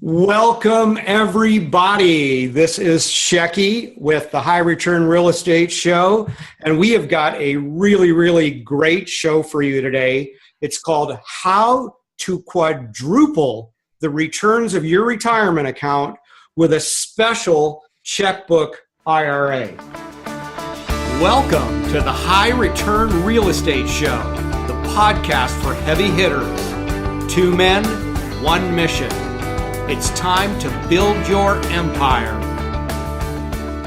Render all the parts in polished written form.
Welcome, everybody. This is Shecky with the High Return Real Estate Show, and we have got a really great show for you today. It's called How to Quadruple the Returns of Your Retirement Account with a Special Checkbook IRA. Welcome to the High Return Real Estate Show, the podcast for heavy hitters. 2 men, 1 mission. It's time to build your empire.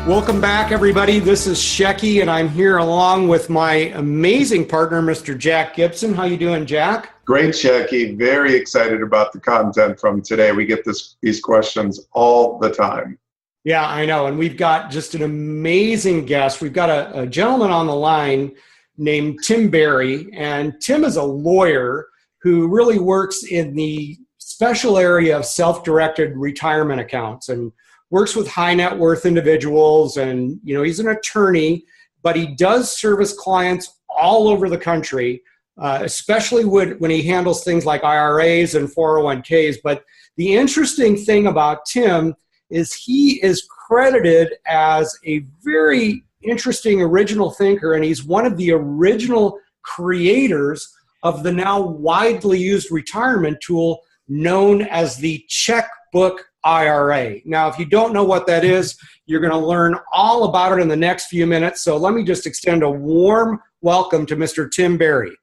Welcome back, everybody. This is Shecky, and I'm here along with my amazing partner, Mr. Jack Gibson. How you doing, Jack? Great, Shecky. Very excited about the content from today. We get these questions all the time. Yeah, I know. And we've got just an amazing guest. We've got a gentleman on the line named Tim Berry, and Tim is a lawyer who really works in the special area of self-directed retirement accounts and works with high net worth individuals. And, he's an attorney, but he does service clients all over the country, especially when he handles things like IRAs and 401ks. But the interesting thing about Tim is he is credited as a very interesting original thinker, and he's one of the original creators of the now widely used retirement tool known as the Checkbook IRA. Now, if you don't know what that is, you're going to learn all about it in the next few minutes. So let me just extend a warm welcome to Mr. Tim Berry.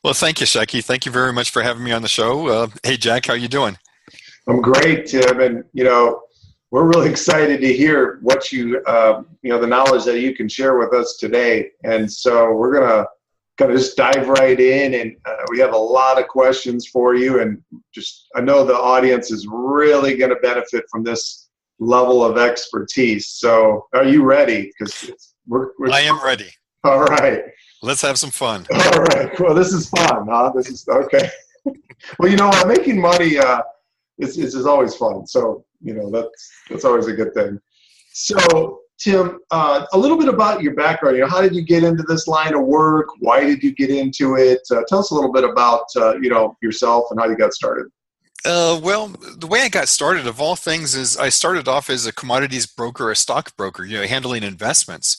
Well, thank you, Shecky. Thank you very much for having me on the show. Hey, Jack, how you doing? I'm great, Tim. And, we're really excited to hear what the knowledge that you can share with us today. And so we're going to kind of just dive right in, and we have a lot of questions for you, and I know the audience is really going to benefit from this level of expertise. So are you ready? Because I am ready. All right. Let's have some fun. All right. Well, this is fun, huh? This is okay. Well, making money is always fun. So, that's always a good thing. So, Tim, a little bit about your background. How did you get into this line of work? Why did you get into it? Tell us a little bit about, yourself and how you got started. Well, the way I got started, of all things, is I started off as a commodities broker, a stockbroker, handling investments.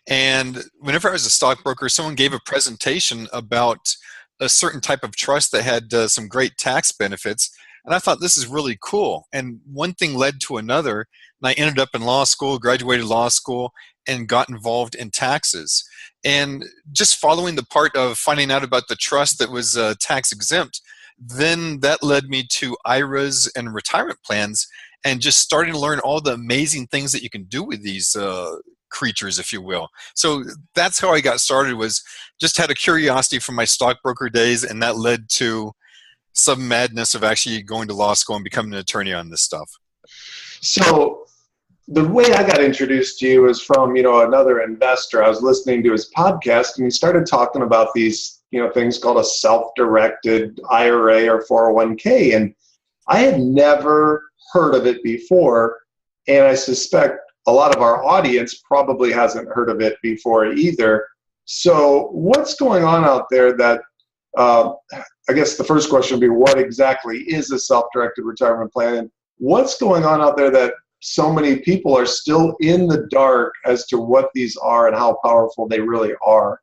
And whenever I was a stockbroker, someone gave a presentation about a certain type of trust that had some great tax benefits. And I thought, this is really cool. And one thing led to another. And I ended up in law school, graduated law school, and got involved in taxes. And just following the part of finding out about the trust that was tax exempt, then that led me to IRAs and retirement plans, and just starting to learn all the amazing things that you can do with these creatures, if you will. So that's how I got started, was just had a curiosity from my stockbroker days, and that led to some madness of actually going to law school and becoming an attorney on this stuff. So the way I got introduced to you was from, another investor. I was listening to his podcast, and he started talking about these, things called a self-directed IRA or 401k. And I had never heard of it before. And I suspect a lot of our audience probably hasn't heard of it before either. So what's going on out there that, I guess the first question would be, what exactly is a self-directed retirement plan? And what's going on out there that so many people are still in the dark as to what these are and how powerful they really are?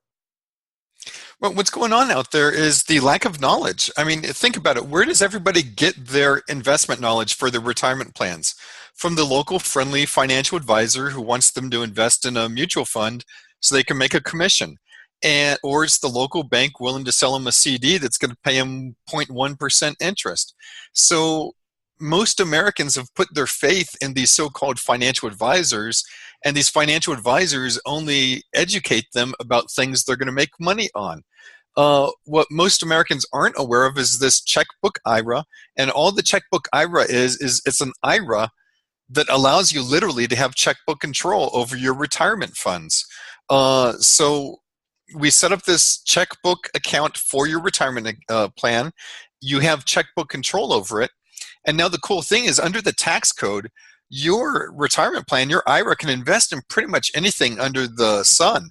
Well, what's going on out there is the lack of knowledge. I mean, think about it. Where does everybody get their investment knowledge for their retirement plans? From the local friendly financial advisor who wants them to invest in a mutual fund so they can make a commission. Or is the local bank willing to sell them a CD that's going to pay them 0.1% interest? So most Americans have put their faith in these so-called financial advisors, and these financial advisors only educate them about things they're going to make money on. What most Americans aren't aware of is this Checkbook IRA, and all the Checkbook IRA is it's an IRA that allows you literally to have checkbook control over your retirement funds. So we set up this checkbook account for your retirement plan. You have checkbook control over it. And now the cool thing is, under the tax code, your retirement plan, your IRA, can invest in pretty much anything under the sun.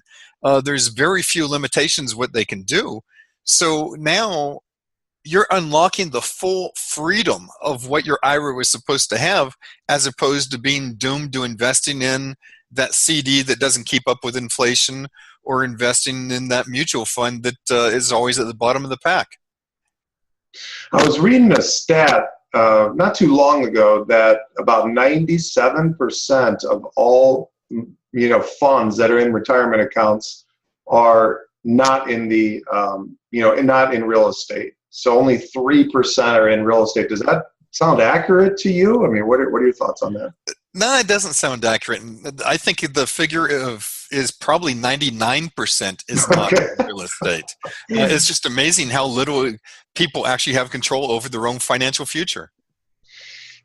There's very few limitations what they can do. So now you're unlocking the full freedom of what your IRA was supposed to have, as opposed to being doomed to investing in that CD that doesn't keep up with inflation, or investing in that mutual fund that is always at the bottom of the pack. I was reading a stat not too long ago that about 97% of all funds that are in retirement accounts are not in the not in real estate. So only 3% are in real estate. Does that sound accurate to you? I mean, what are your thoughts on that? No, it doesn't sound accurate. I think the figure is probably 99% is not Okay. real estate. It's just amazing how little people actually have control over their own financial future.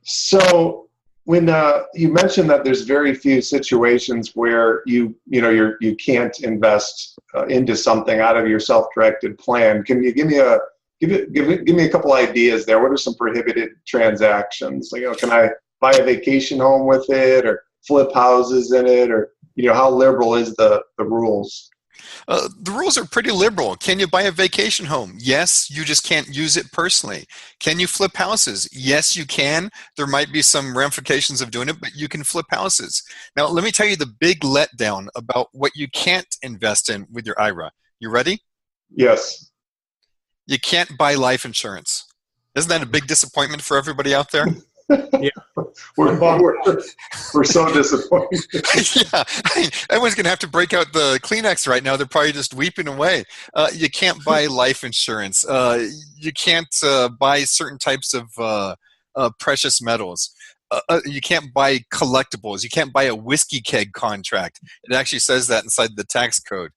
So when you mentioned that there's very few situations where you can't invest into something out of your self-directed plan, can you give me a couple ideas there? What are some prohibited transactions? Like, can I buy a vacation home with it, or flip houses in it, or how liberal is the rules? The rules are pretty liberal. Can you buy a vacation home? Yes, you just can't use it personally. Can you flip houses? Yes, you can. There might be some ramifications of doing it, but you can flip houses. Now, let me tell you the big letdown about what you can't invest in with your IRA. You ready? Yes. You can't buy life insurance. Isn't that a big disappointment for everybody out there? Yeah. We're so disappointed. Yeah, everyone's going to have to break out the Kleenex right now. They're probably just weeping away. You can't buy life insurance. You can't buy certain types of precious metals. You can't buy collectibles. You can't buy a whiskey keg contract. It actually says that inside the tax code.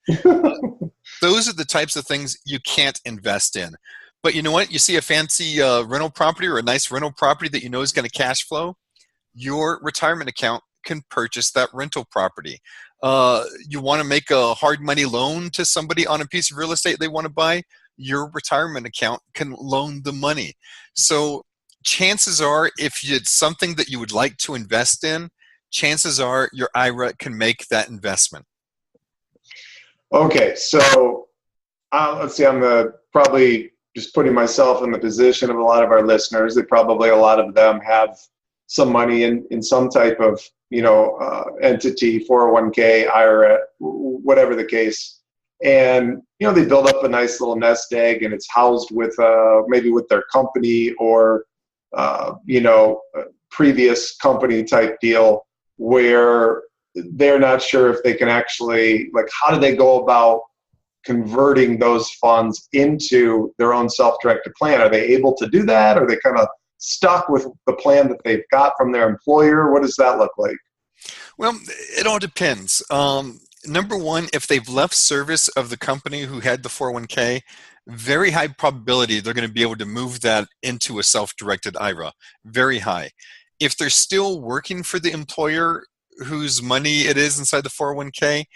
Those are the types of things you can't invest in. But you know what? You see a fancy rental property, or a nice rental property that you know is going to cash flow, your retirement account can purchase that rental property. You want to make a hard money loan to somebody on a piece of real estate they want to buy, your retirement account can loan the money. So chances are, if it's something that you would like to invest in, chances are your IRA can make that investment. Okay, so let's see, I'm probably just putting myself in the position of a lot of our listeners. That probably a lot of them have some money in some type of entity, 401k, IRA, whatever the case, and they build up a nice little nest egg, and it's housed with maybe with their company, or previous company type deal, where they're not sure if they can actually, like, how do they go about converting those funds into their own self-directed plan? Are they able to do that? Are they kind of stuck with the plan that they've got from their employer? What does that look like? Well, it all depends. Number one, if they've left service of the company who had the 401k, very high probability they're going to be able to move that into a self-directed IRA. Very high. If they're still working for the employer whose money it is inside the 401k,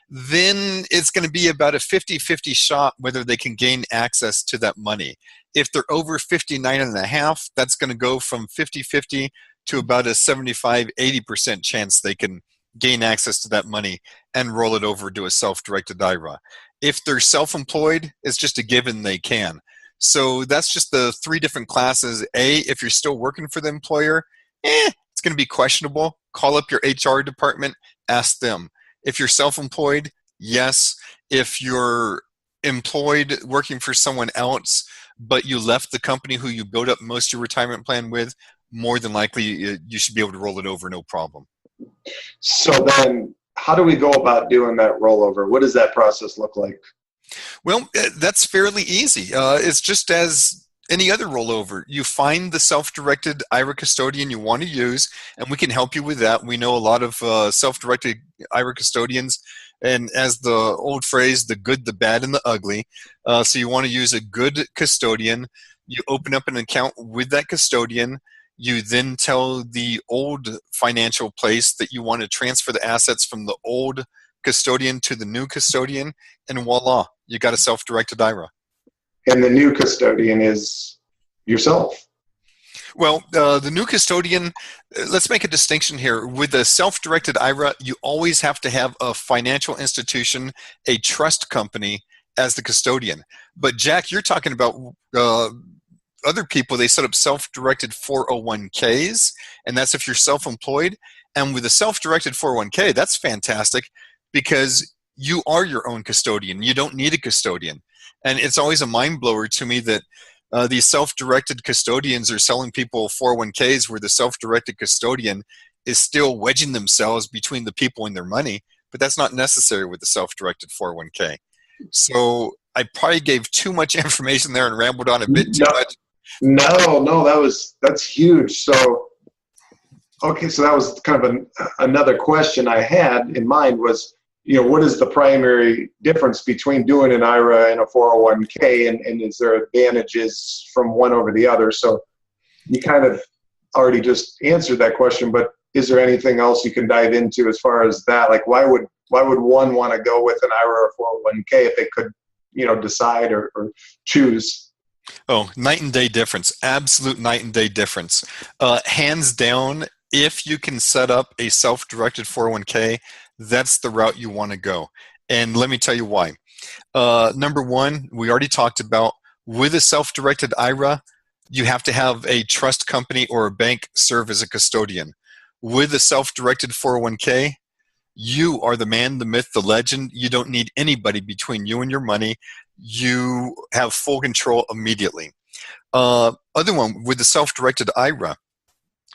then it's going to be about a 50-50 shot whether they can gain access to that money. If they're over 59 and a half, that's going to go from 50-50 to about a 75-80% chance they can gain access to that money and roll it over to a self-directed IRA. If they're self-employed, it's just a given they can. So that's just the three different classes. A, if you're still working for the employer, it's going to be questionable. Call up your HR department, ask them. If you're self-employed, yes. If you're employed working for someone else, but you left the company who you built up most of your retirement plan with, more than likely you should be able to roll it over, no problem. So then how do we go about doing that rollover? What does that process look like? Well, that's fairly easy. It's just as any other rollover. You find the self-directed IRA custodian you want to use, and we can help you with that. We know a lot of self-directed IRA custodians, and as the old phrase, the good, the bad, and the ugly. So you want to use a good custodian. You open up an account with that custodian. You then tell the old financial place that you want to transfer the assets from the old custodian to the new custodian, and voila, you got a self-directed IRA. And the new custodian is yourself. Well, the new custodian, let's make a distinction here. With a self-directed IRA, you always have to have a financial institution, a trust company, as the custodian. But Jack, you're talking about other people, they set up self-directed 401ks, and that's if you're self-employed. And with a self-directed 401k, that's fantastic because you are your own custodian. You don't need a custodian. And it's always a mind blower to me that these self-directed custodians are selling people 401ks where the self-directed custodian is still wedging themselves between the people and their money, but that's not necessary with the self-directed 401k. So I probably gave too much information there and rambled on a bit too much. No, that's huge. So, okay, so that was kind of another question I had in mind was, what is the primary difference between doing an IRA and a 401k, and is there advantages from one over the other? So you kind of already just answered that question, but is there anything else you can dive into as far as that? Like, why would one want to go with an IRA or 401k if they could, decide or choose? Oh, night and day difference. Absolute night and day difference. Hands down, if you can set up a self-directed 401k, that's the route you want to go. And let me tell you why. Number one, we already talked about, with a self-directed IRA, you have to have a trust company or a bank serve as a custodian. With a self-directed 401k, you are the man, the myth, the legend. You don't need anybody between you and your money. You have full control immediately. Other one, with the self-directed IRA,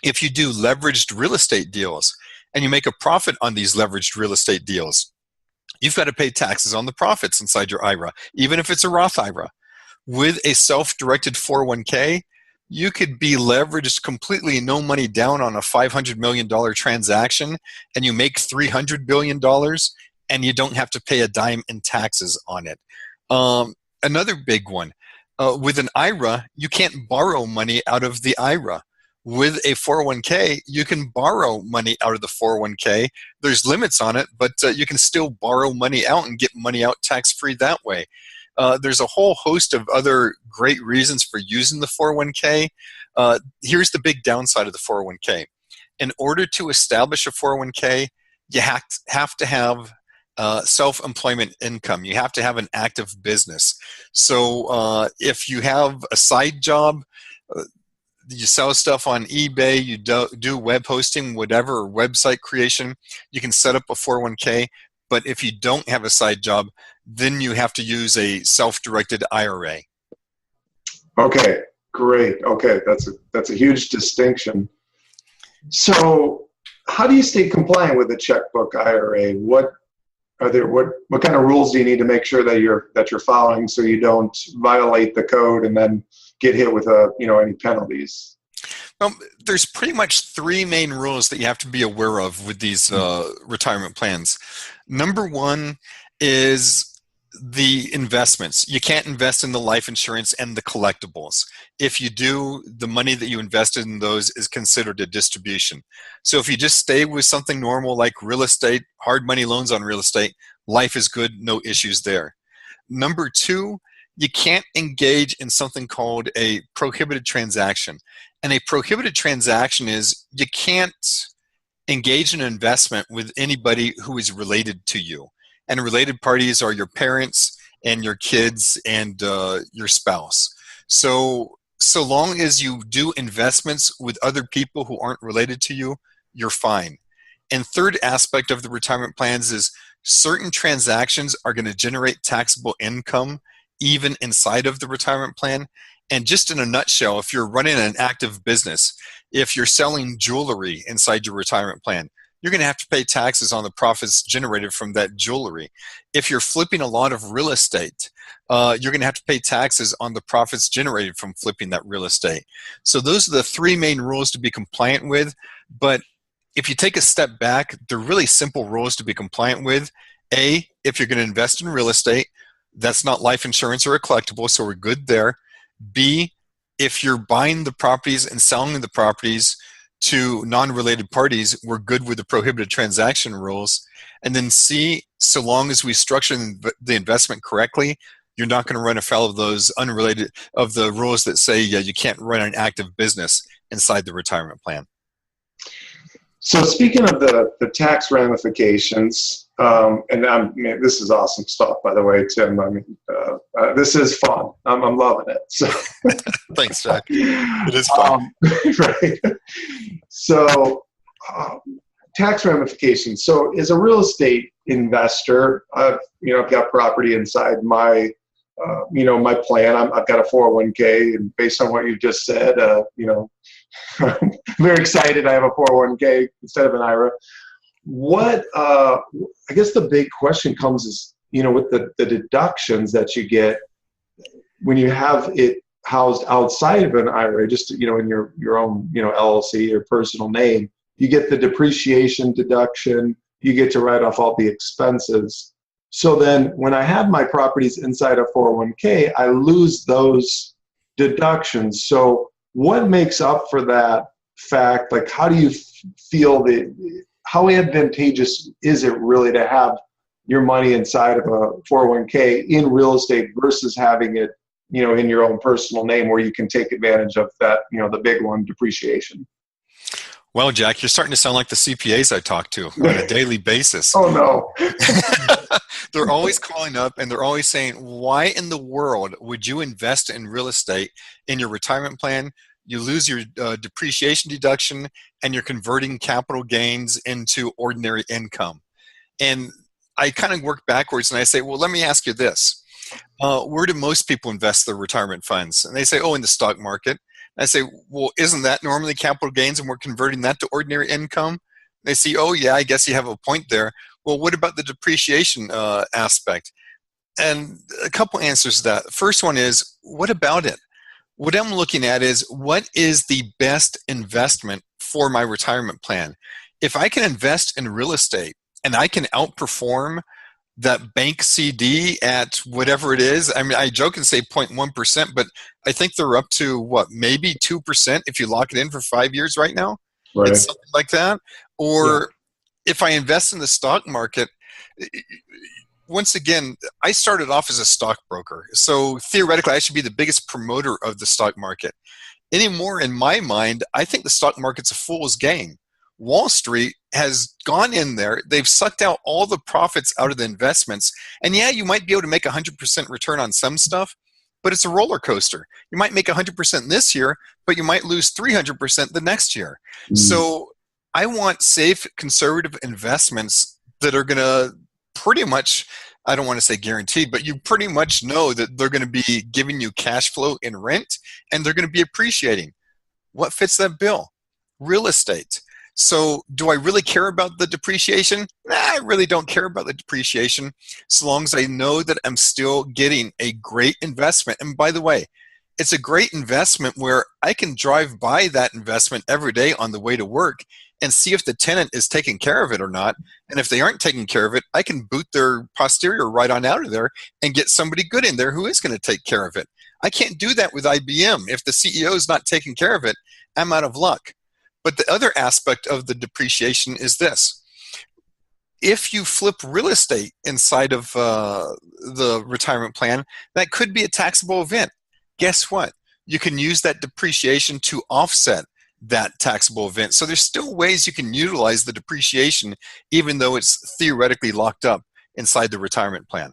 if you do leveraged real estate deals and you make a profit on these leveraged real estate deals, you've got to pay taxes on the profits inside your IRA, even if it's a Roth IRA. With a self-directed 401k, you could be leveraged completely, no money down on a $500 million transaction, and you make $300 billion, and you don't have to pay a dime in taxes on it. Another big one, with an IRA, you can't borrow money out of the IRA. With a 401k, you can borrow money out of the 401k. There's limits on it, but you can still borrow money out and get money out tax-free that way. There's a whole host of other great reasons for using the 401k. Here's the big downside of the 401k. In order to establish a 401k, you have to have self-employment income. You have to have an active business. So if you have a side job, you sell stuff on eBay, you do web hosting, whatever, or website creation, you can set up a 401k. But if you don't have a side job, then you have to use a self-directed IRA. Okay, great. Okay, that's a huge distinction. So how do you stay compliant with the Checkbook IRA? What kind of rules do you need to make sure that you're following so you don't violate the code and then get hit with any penalties? There's pretty much three main rules that you have to be aware of with these retirement plans. Number one is the investments. You can't invest in the life insurance and the collectibles. If you do, the money that you invested in those is considered a distribution. So if you just stay with something normal like real estate, hard money loans on real estate, life is good, no issues there. Number two, you can't engage in something called a prohibited transaction. And a prohibited transaction is you can't engage in an investment with anybody who is related to you. And related parties are your parents and your kids and your spouse. So long as you do investments with other people who aren't related to you, you're fine. And third aspect of the retirement plans is certain transactions are going to generate taxable income even inside of the retirement plan. And just in a nutshell, if you're running an active business, if you're selling jewelry inside your retirement plan, you're going to have to pay taxes on the profits generated from that jewelry. If you're flipping a lot of real estate, you're going to have to pay taxes on the profits generated from flipping that real estate. So those are the three main rules to be compliant with. But if you take a step back, they're really simple rules to be compliant with. A, if you're going to invest in real estate, that's not life insurance or a collectible, so we're good there. B, if you're buying the properties and selling the properties to non-related parties, we're good with the prohibited transaction rules. And then C, so long as we structure the investment correctly, you're not going to run afoul of those unrelated, of the rules that say you can't run an active business inside the retirement plan. So speaking of the tax ramifications, And man, this is awesome stuff, by the way, Tim. I mean, this is fun. I'm loving it. So, thanks, Jack. It is fun. Right. So, tax ramifications. So, as a real estate investor, I've got property inside my, my plan. I've got a 401k, and based on what you just said, I'm very excited. I have a 401k instead of an IRA. What I guess the big question comes is, with the deductions that you get when you have it housed outside of an IRA, just in your own LLC or personal name, you get the depreciation deduction. You get to write off all the expenses. So then when I have my properties inside a 401k, I lose those deductions. So what makes up for that fact? Like, how do you feel how advantageous is it really to have your money inside of a 401k in real estate versus having it, in your own personal name where you can take advantage of that, the big one, depreciation? Well, Jack, you're starting to sound like the CPAs I talk to on a daily basis. Oh, no. They're always calling up and they're always saying, why in the world would you invest in real estate in your retirement plan? You lose your depreciation deduction and you're converting capital gains into ordinary income. And I kind of work backwards and I say, well, let me ask you this. Where do most people invest their retirement funds? And they say, oh, in the stock market. I say, well, isn't that normally capital gains and we're converting that to ordinary income? They see, oh, yeah, I guess you have a point there. Well, what about the depreciation aspect? And a couple answers to that. The first one is, what about it? What I'm looking at is, what is the best investment for my retirement plan? If I can invest in real estate and I can outperform that bank CD at whatever it is. I mean, I joke and say 0.1%, but I think they're up to maybe 2% if you lock it in for 5 years right now. Right. It's something like that. Or if I invest in the stock market, once again, I started off as a stockbroker. So theoretically, I should be the biggest promoter of the stock market. Anymore, in my mind, I think the stock market's a fool's game. Wall Street has gone in there. They've sucked out all the profits out of the investments. And yeah, you might be able to make 100% return on some stuff, but it's a roller coaster. You might make 100% this year, but you might lose 300% the next year. So I want safe, conservative investments that are going to pretty much, I don't want to say guaranteed, but you pretty much know that they're going to be giving you cash flow in rent and they're going to be appreciating. What fits that bill? Real estate. So do I really care about the depreciation? I really don't care about the depreciation so long as I know that I'm still getting a great investment. And by the way, it's a great investment where I can drive by that investment every day on the way to work and see if the tenant is taking care of it or not. And if they aren't taking care of it, I can boot their posterior right on out of there and get somebody good in there who is going to take care of it. I can't do that with IBM. If the CEO is not taking care of it, I'm out of luck. But the other aspect of the depreciation is this. If you flip real estate inside of the retirement plan, that could be a taxable event. Guess what? You can use that depreciation to offset that taxable event. So there's still ways you can utilize the depreciation even though it's theoretically locked up inside the retirement plan.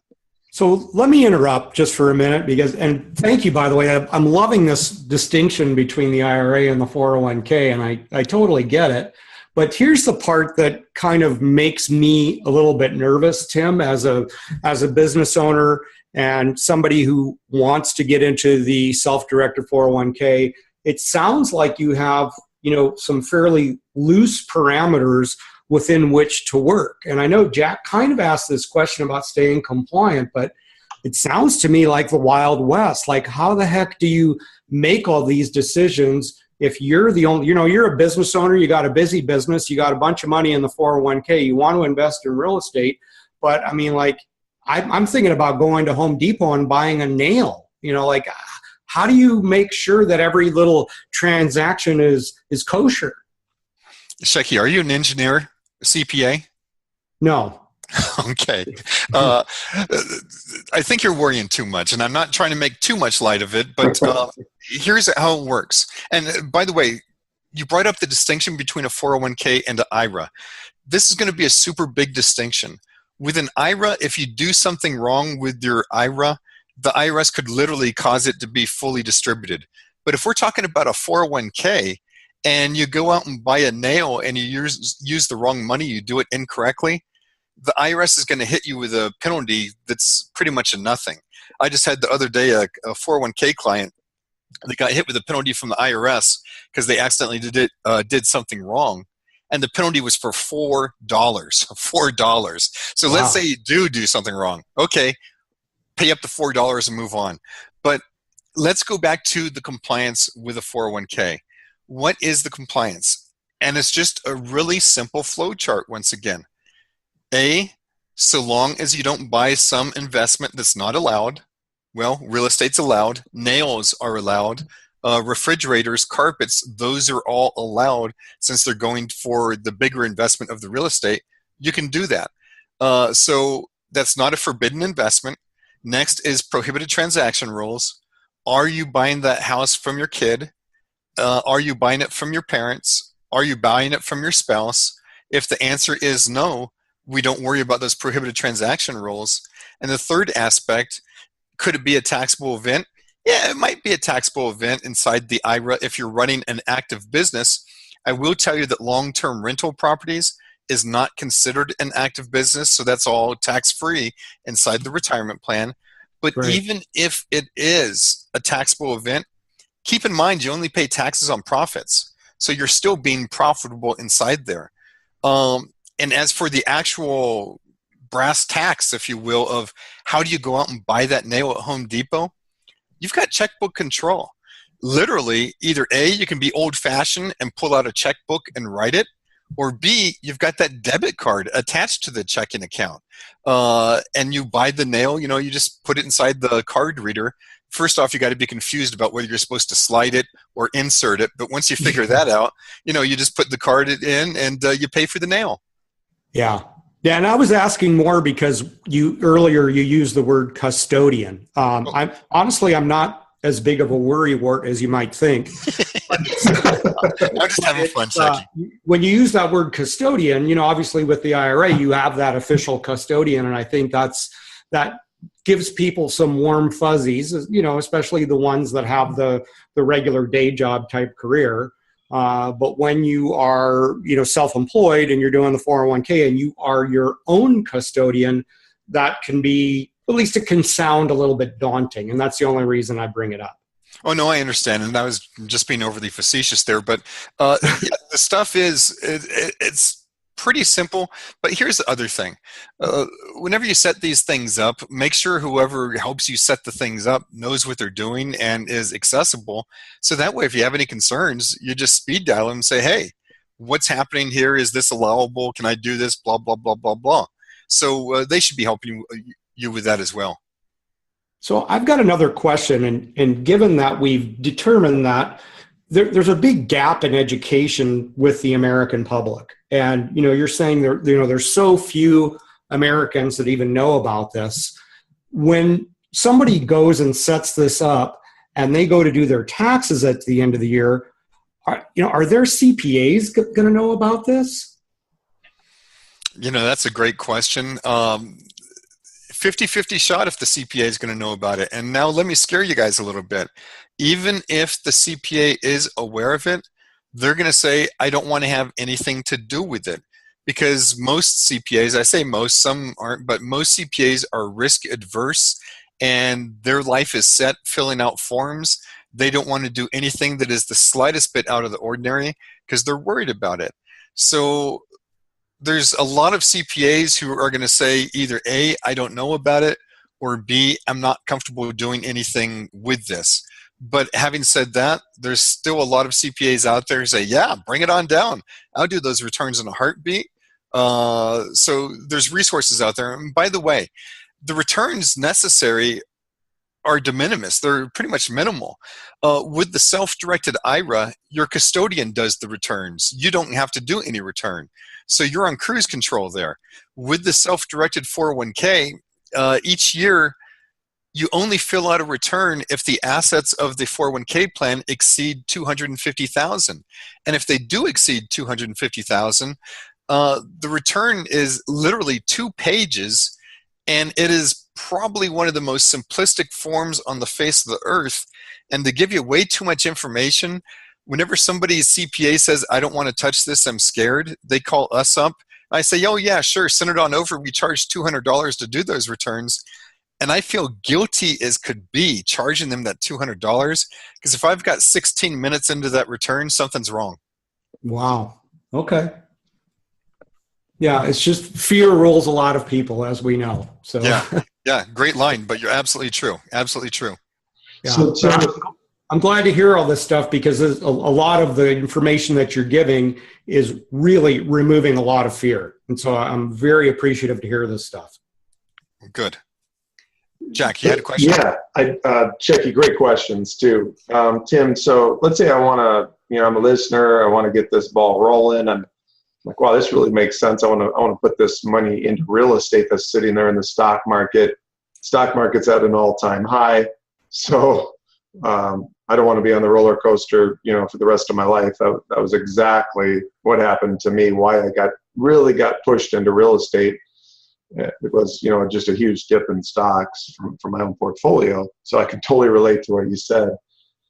So let me interrupt just for a minute and thank you, by the way. I'm loving this distinction between the IRA and the 401k, and I totally get it. But here's the part that kind of makes me a little bit nervous, Tim, as a business owner and somebody who wants to get into the self-directed 401k. It sounds like you have, some fairly loose parameters within which to work. And I know Jack kind of asked this question about staying compliant, but it sounds to me like the Wild West. Like, how the heck do you make all these decisions if you're the only, you're a business owner, you got a busy business, you got a bunch of money in the 401k, you want to invest in real estate, but I mean, like, I'm thinking about going to Home Depot and buying a nail, how do you make sure that every little transaction is kosher? Shecky, are you an engineer? CPA? No. Okay. I think you're worrying too much, and I'm not trying to make too much light of it, but here's how it works. And by the way, you brought up the distinction between a 401k and an IRA. This is going to be a super big distinction. With an IRA, if you do something wrong with your IRA, the IRS could literally cause it to be fully distributed. But if we're talking about a 401k and you go out and buy a nail and you use the wrong money, you do it incorrectly, the IRS is going to hit you with a penalty that's pretty much a nothing. I just had the other day a 401k client that got hit with a penalty from the IRS because they accidentally did something wrong. And the penalty was for $4. $4. So let's say you do something wrong. Okay, pay up to $4 and move on. But let's go back to the compliance with a 401k. What is the compliance? And it's just a really simple flow chart once again. So long as you don't buy some investment that's not allowed, well, real estate's allowed, nails are allowed, refrigerators, carpets, those are all allowed since they're going for the bigger investment of the real estate. You can do that. So that's not a forbidden investment. Next is prohibited transaction rules. Are you buying that house from your kid? Are you buying it from your parents? Are you buying it from your spouse? If the answer is no, we don't worry about those prohibited transaction rules. And the third aspect, could it be a taxable event? Yeah, it might be a taxable event inside the IRA if you're running an active business. I will tell you that long-term rental properties is not considered an active business, so that's all tax-free inside the retirement plan. But even if it is a taxable event, keep in mind you only pay taxes on profits, so you're still being profitable inside there. And as for the actual brass tacks, if you will, of how do you go out and buy that nail at Home Depot, you've got checkbook control. Literally, either A, you can be old-fashioned and pull out a checkbook and write it, or B, you've got that debit card attached to the checking account. And you buy the nail, you just put it inside the card reader. First off, you got to be confused about whether you're supposed to slide it or insert it. But once you figure that out, you just put the card in and you pay for the nail. Yeah. Yeah, and I was asking more because earlier you used the word custodian. I'm not as big of a worrywart as you might think. I'm just having fun checking. When you use that word custodian, obviously with the IRA, you have that official custodian, and I think that gives people some warm fuzzies, especially the ones that have the regular day job type career. But when you are, self-employed and you're doing the 401k and you are your own custodian, that can be, at least it can sound a little bit daunting. And that's the only reason I bring it up. Oh, no, I understand. And I was just being overly facetious there. But the stuff is, it's pretty simple. But here's the other thing. Whenever you set these things up, make sure whoever helps you set the things up knows what they're doing and is accessible. So that way, if you have any concerns, you just speed dial them and say, hey, what's happening here? Is this allowable? Can I do this? Blah, blah, blah, blah, blah. So they should be helping you with that as well. So I've got another question. And given that we've determined that there's a big gap in education with the American public. And, you're saying there's so few Americans that even know about this. When somebody goes and sets this up and they go to do their taxes at the end of the year, are their CPAs going to know about this? That's a great question. 50-50 shot if the CPA is going to know about it. And now let me scare you guys a little bit. Even if the CPA is aware of it, they're going to say, I don't want to have anything to do with it. Because most CPAs, I say most, some aren't, but most CPAs are risk adverse and their life is set filling out forms. They don't want to do anything that is the slightest bit out of the ordinary because they're worried about it. So there's a lot of CPAs who are going to say either A, I don't know about it, or B, I'm not comfortable doing anything with this. But having said that, there's still a lot of CPAs out there who say, yeah, bring it on down. I'll do those returns in a heartbeat. So there's resources out there. And by the way, the returns necessary are de minimis. They're pretty much minimal. With the self-directed IRA, your custodian does the returns. You don't have to do any return. So you're on cruise control there. With the self-directed 401k, each year, you only fill out a return if the assets of the 401k plan exceed $250,000. And if they do exceed $250,000, The return is literally 2 pages, and it is probably one of the most simplistic forms on the face of the earth. And to give you way too much information, whenever somebody's CPA says, I don't want to touch this, I'm scared, they call us up. I say, oh yeah, sure, send it on over. We charge $200 to do those returns. And I feel guilty as could be charging them that $200, because if I've got 16 minutes into that return, something's wrong. Wow. Okay. Yeah, it's just fear rules a lot of people, as we know. So yeah, great line, but you're absolutely true. Absolutely true. Yeah. So I'm glad to hear all this stuff, because a lot of the information that you're giving is really removing a lot of fear. And so I'm very appreciative to hear this stuff. Good. Jack, you had a question? Yeah, Checky, great questions too. Tim, so let's say I want to, I'm a listener, I want to get this ball rolling. I'm like, wow, this really makes sense. I want to put this money into real estate that's sitting there in the stock market. Stock market's at an all-time high. So I don't want to be on the roller coaster, for the rest of my life. That was exactly what happened to me, why I really got pushed into real estate. It was, just a huge dip in stocks from my own portfolio. So I can totally relate to what you said.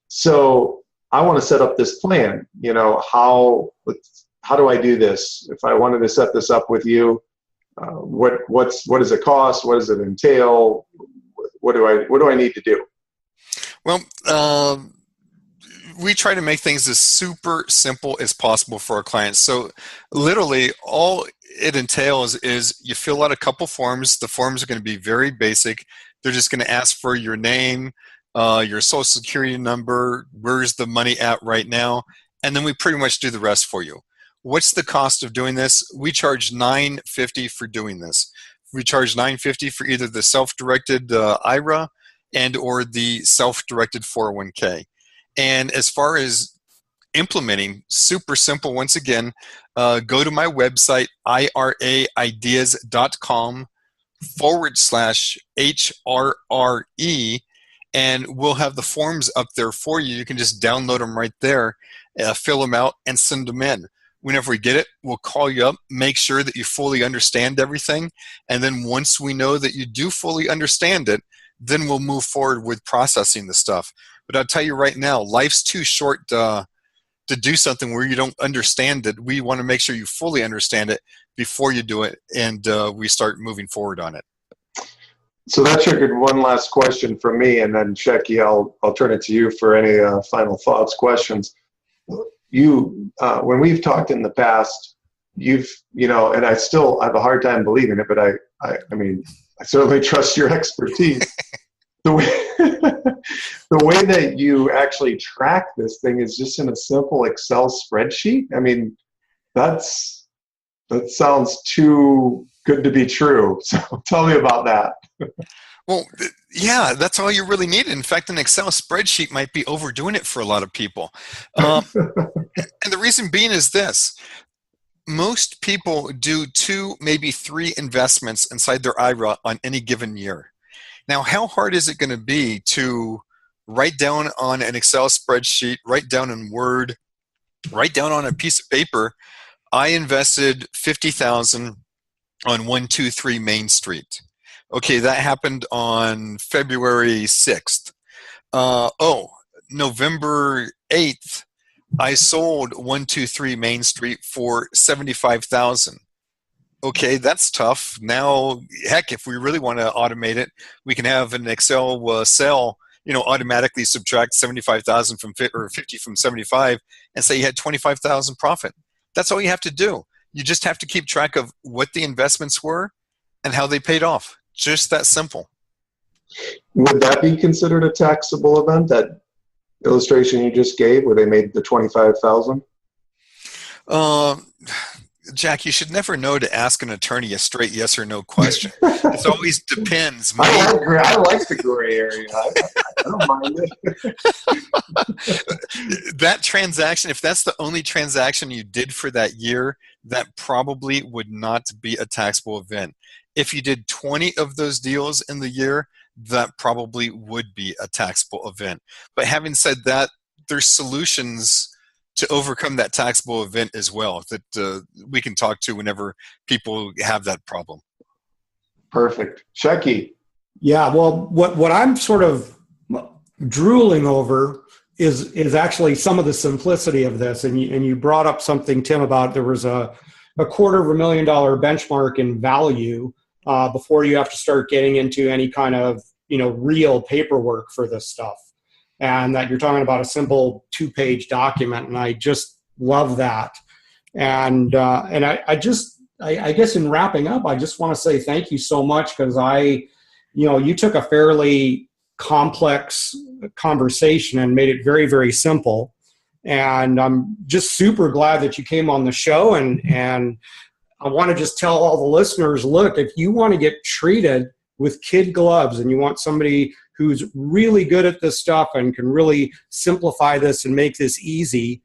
So I want to set up this plan. How do I do this? If I wanted to set this up with you, what does it cost? What does it entail? What do I need to do? Well, we try to make things as super simple as possible for our clients. So literally all it entails is you fill out a couple forms. The forms are going to be very basic. They're just going to ask for your name, your social security number, where's the money at right now, and then we pretty much do the rest for you. What's the cost of doing this? We charge $9.50 for doing this. We charge $9.50 for either the self-directed IRA and or the self-directed 401k. And as far as implementing, super simple. Once again, go to my website, iraideas.com/HRRE, and we'll have the forms up there for you. You can just download them right there, fill them out, and send them in. Whenever we get it, we'll call you up, make sure that you fully understand everything, and then once we know that you do fully understand it, then we'll move forward with processing the stuff. But I'll tell you right now, life's too short to do something where you don't understand it. We want to make sure you fully understand it before you do it, and we start moving forward on it. So that triggered one last question from me, and then Checky, I'll turn it to you for any final thoughts, questions. When we've talked in the past, and I still have a hard time believing it, but I certainly trust your expertise. The way that you actually track this thing is just in a simple Excel spreadsheet. I mean, that sounds too good to be true. So tell me about that. Well, yeah, that's all you really need. In fact, an Excel spreadsheet might be overdoing it for a lot of people. And the reason being is this. Most people do 2, maybe 3 investments inside their IRA on any given year. Now, how hard is it going to be to write down on an Excel spreadsheet, write down in Word, write down on a piece of paper, I invested $50,000 on 123 Main Street. Okay, that happened on February 6th. November 8th, I sold 123 Main Street for $75,000. Okay, that's tough. Now, heck, if we really want to automate it, we can have an Excel cell, automatically subtract 75,000 from 50 from 75 and say you had 25,000 profit. That's all you have to do. You just have to keep track of what the investments were and how they paid off. Just that simple. Would that be considered a taxable event, that illustration you just gave where they made the 25,000? Jack, you should never know to ask an attorney a straight yes or no question. It always depends. I like the gray area. I don't mind it. That transaction, if that's the only transaction you did for that year, that probably would not be a taxable event. If you did 20 of those deals in the year, that probably would be a taxable event. But having said that, there's solutions to overcome that taxable event as well that we can talk to whenever people have that problem. Perfect. Shecky. Yeah, well, what I'm sort of drooling over is actually some of the simplicity of this. And you brought up something, Tim, about there was a $250,000 benchmark in value before you have to start getting into any kind of real paperwork for this stuff. And that you're talking about a simple 2-page document, and I just love that. And I guess in wrapping up, I just want to say thank you so much, because you took a fairly complex conversation and made it very, very simple. And I'm just super glad that you came on the show. And I want to just tell all the listeners, look, if you want to get treated with kid gloves and you want somebody who's really good at this stuff and can really simplify this and make this easy,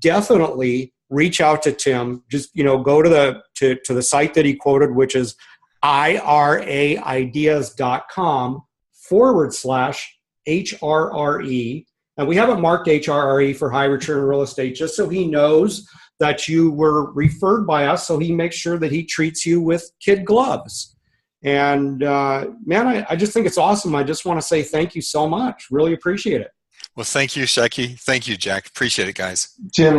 definitely reach out to Tim. Just, go to the site that he quoted, which is iraideas.com/HRRE. And we haven't marked HRRE for high return real estate, just so he knows that you were referred by us, so he makes sure that he treats you with kid gloves. And man, I just think it's awesome. I just want to say thank you so much. Really appreciate it. Well, thank you, Shecky. Thank you, Jack. Appreciate it, guys. Tim,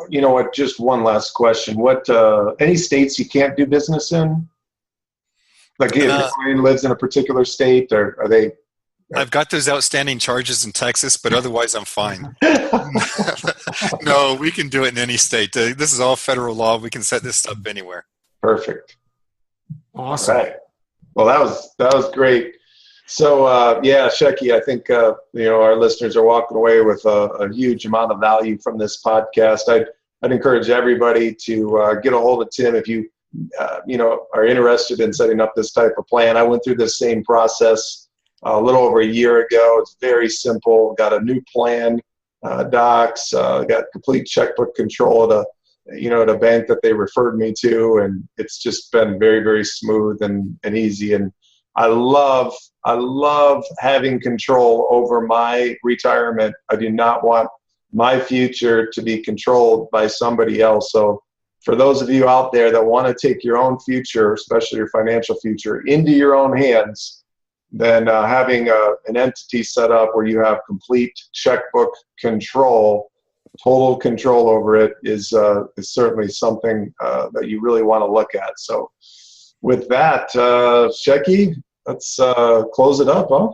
you know what? Just one last question. What any states you can't do business in? Like if your client lives in a particular state, or are they? I've got those outstanding charges in Texas, but otherwise I'm fine. No, we can do it in any state. This is all federal law. We can set this up anywhere. Perfect. Awesome. All right. Well, that was great. So yeah, Shecky, I think our listeners are walking away with a huge amount of value from this podcast. I'd encourage everybody to get a hold of Tim if you are interested in setting up this type of plan. I went through this same process a little over a year ago. It's very simple. Got a new plan, docs, got complete checkbook control at a bank that they referred me to, and it's just been very, very smooth and easy. And I love having control over my retirement. I do not want my future to be controlled by somebody else. So for those of you out there that want to take your own future, especially your financial future, into your own hands, then having an entity set up where you have complete checkbook control, total control over it is certainly something that you really want to look at. So with that, Shecky, let's close it up, huh?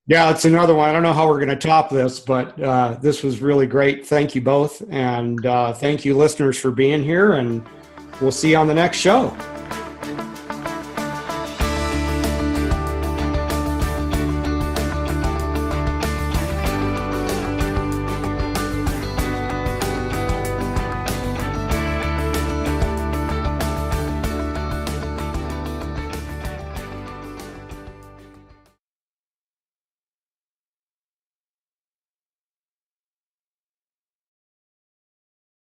Yeah, it's another one. I don't know how we're going to top this, but this was really great. Thank you both. And thank you, listeners, for being here. And we'll see you on the next show.